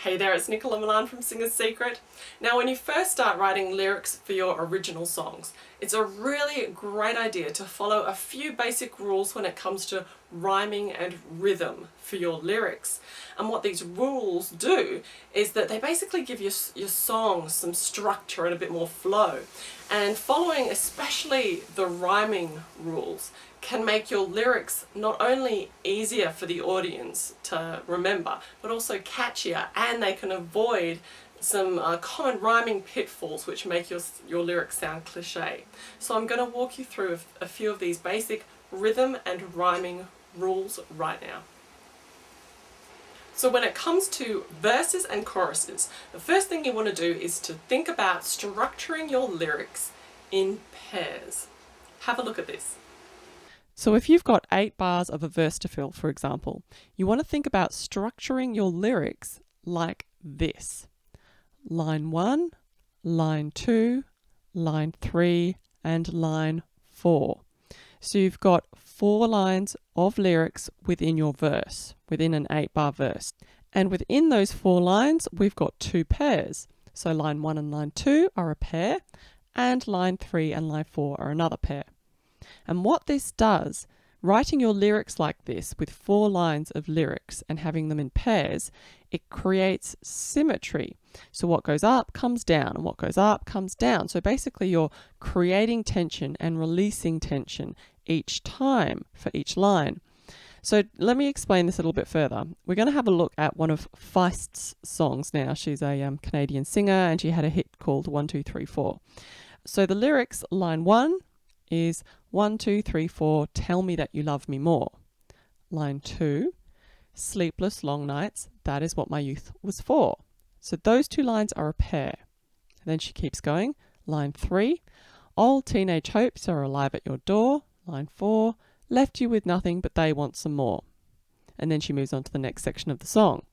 Hey there, it's Nicola Milan from Singer's Secret. Now, when you first start writing lyrics for your original songs, it's a really great idea to follow a few basic rules when it comes to rhyming and rhythm for your lyrics. And what these rules do is that they basically give your song some structure and a bit more flow. And following especially the rhyming rules can make your lyrics not only easier for the audience to remember, but also catchier, and they can avoid some common rhyming pitfalls which make your lyrics sound cliche. So I'm going to walk you through a few of these basic rhythm and rhyming rules right now. So when it comes to verses and choruses, the first thing you want to do is to think about structuring your lyrics in pairs. Have a look at this. So if you've got 8 bars of a verse to fill, for example, you want to think about structuring your lyrics like this. Line 1, line 2, line 3, and line 4. So you've got 4 lines of lyrics within your verse, within an 8-bar verse. And within those 4 lines, we've got 2 pairs. So line 1 and line 2 are a pair, and line 3 and line 4 are another pair. And what this does, writing your lyrics like this with 4 lines of lyrics and having them in pairs, it creates symmetry. So what goes up comes down, and what goes up comes down. So basically you're creating tension and releasing tension each time for each line. So let me explain this a little bit further. We're going to have a look at one of Feist's songs now. She's a Canadian singer, and she had a hit called 1, 2, 3, 4. So the lyrics, line 1 is 1, 2, 3, 4, tell me that you love me more. Line 2, sleepless long nights, that is what my youth was for. So those 2 lines are a pair. And then she keeps going. Line 3, old teenage hopes are alive at your door. Line 4, left you with nothing but they want some more. And then she moves on to the next section of the song.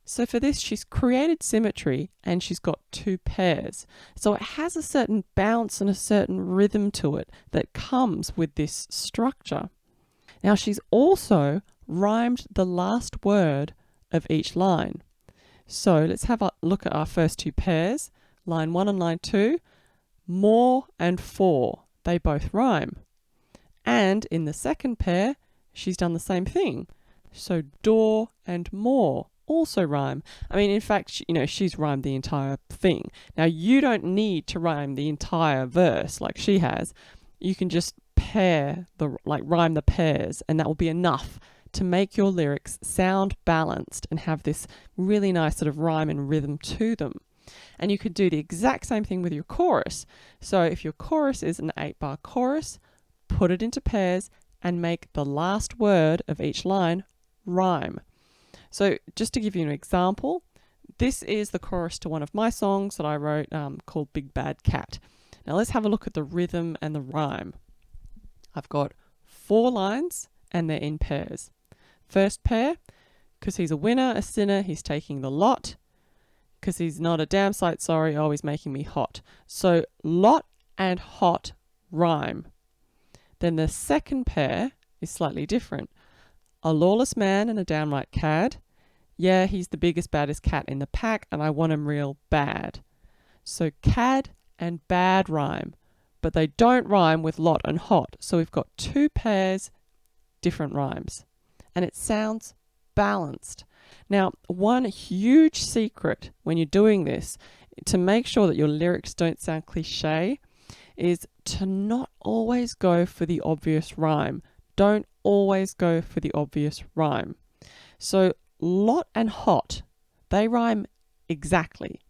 So for this, she's created symmetry and she's got 2 pairs. So it has a certain bounce and a certain rhythm to it that comes with this structure. Now she's also rhymed the last word of each line. So let's have a look at our first 2 pairs. Line 1 and line 2, more and for, they both rhyme. And in the second pair, she's done the same thing. So door and more also rhyme. I mean, in fact, she's rhymed the entire thing. Now, you don't need to rhyme the entire verse like she has. You can just rhyme the pairs, and that will be enough to make your lyrics sound balanced and have this really nice sort of rhyme and rhythm to them. And you could do the exact same thing with your chorus. So if your chorus is an 8-bar chorus, put it into pairs and make the last word of each line rhyme. So just to give you an example, this is the chorus to one of my songs that I wrote called Big Bad Cat. Now let's have a look at the rhythm and the rhyme. I've got 4 lines and they're in pairs. First pair, because he's a winner, a sinner, he's taking the lot. Because he's not a damn sight sorry, oh, he's making me hot. So lot and hot rhyme. Then the second pair is slightly different. A lawless man and a downright cad. Yeah, he's the biggest, baddest cat in the pack, and I want him real bad. So cad and bad rhyme, but they don't rhyme with lot and hot. So we've got 2 pairs, different rhymes. And it sounds balanced. Now, one huge secret when you're doing this, to make sure that your lyrics don't sound cliche, is to not always go for the obvious rhyme. Don't always go for the obvious rhyme. So lot and hot, they rhyme exactly.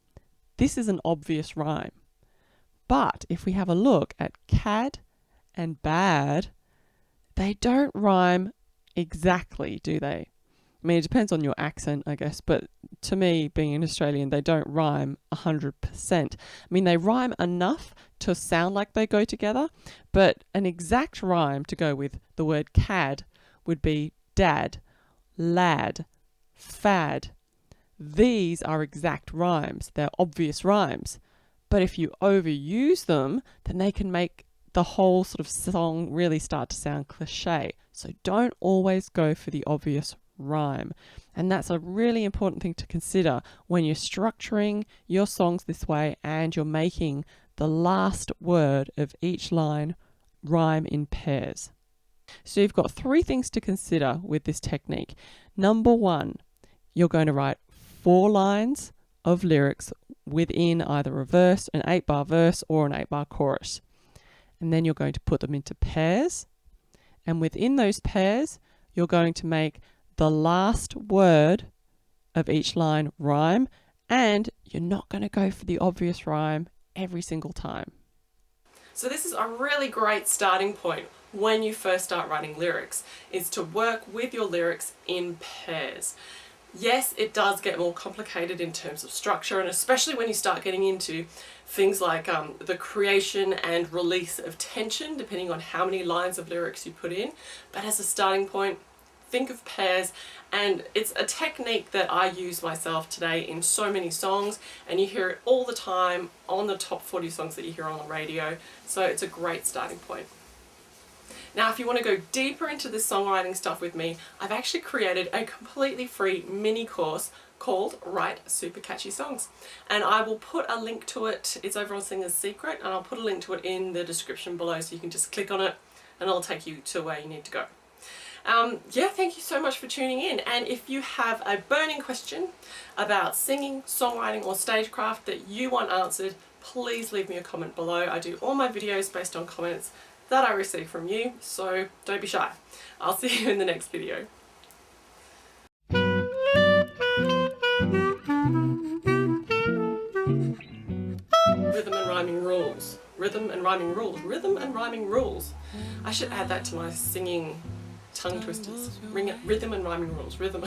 This is an obvious rhyme. But if we have a look at cad and bad, they don't rhyme exactly, do they? I mean, it depends on your accent, I guess, but to me, being an Australian, they don't rhyme 100%. I mean, they rhyme enough to sound like they go together, but an exact rhyme to go with the word cad would be dad, lad, fad. These are exact rhymes. They're obvious rhymes. But if you overuse them, then they can make the whole sort of song really start to sound cliche. So don't always go for the obvious rhyme. And that's a really important thing to consider when you're structuring your songs this way and you're making the last word of each line rhyme in pairs. So you've got 3 things to consider with this technique. Number 1, you're going to write 4 lines of lyrics within either a verse, an 8-bar verse, or an 8-bar chorus. And then you're going to put them into pairs. And within those pairs, you're going to make the last word of each line rhyme, and you're not going to go for the obvious rhyme every single time. So this is a really great starting point when you first start writing lyrics, is to work with your lyrics in pairs. Yes, it does get more complicated in terms of structure, and especially when you start getting into things like the creation and release of tension, depending on how many lines of lyrics you put in. But as a starting point, think of pairs, and it's a technique that I use myself today in so many songs, and you hear it all the time on the top 40 songs that you hear on the radio, so it's a great starting point. Now, if you want to go deeper into this songwriting stuff with me, I've actually created a completely free mini course called Write Super Catchy Songs, and I will put a link to it. It's over on Singer's Secret, and I'll put a link to it in the description below, so you can just click on it and it'll take you to where you need to go. Yeah, thank you so much for tuning in, and if you have a burning question about singing, songwriting or stagecraft that you want answered, please leave me a comment below. I do all my videos based on comments that I receive from you, so don't be shy. I'll see you in the next video. Rhythm and rhyming rules. Rhythm and rhyming rules. Rhythm and rhyming rules. I should add that to my singing tongue twisters. Rhythm and rhyming rules. Rhythm.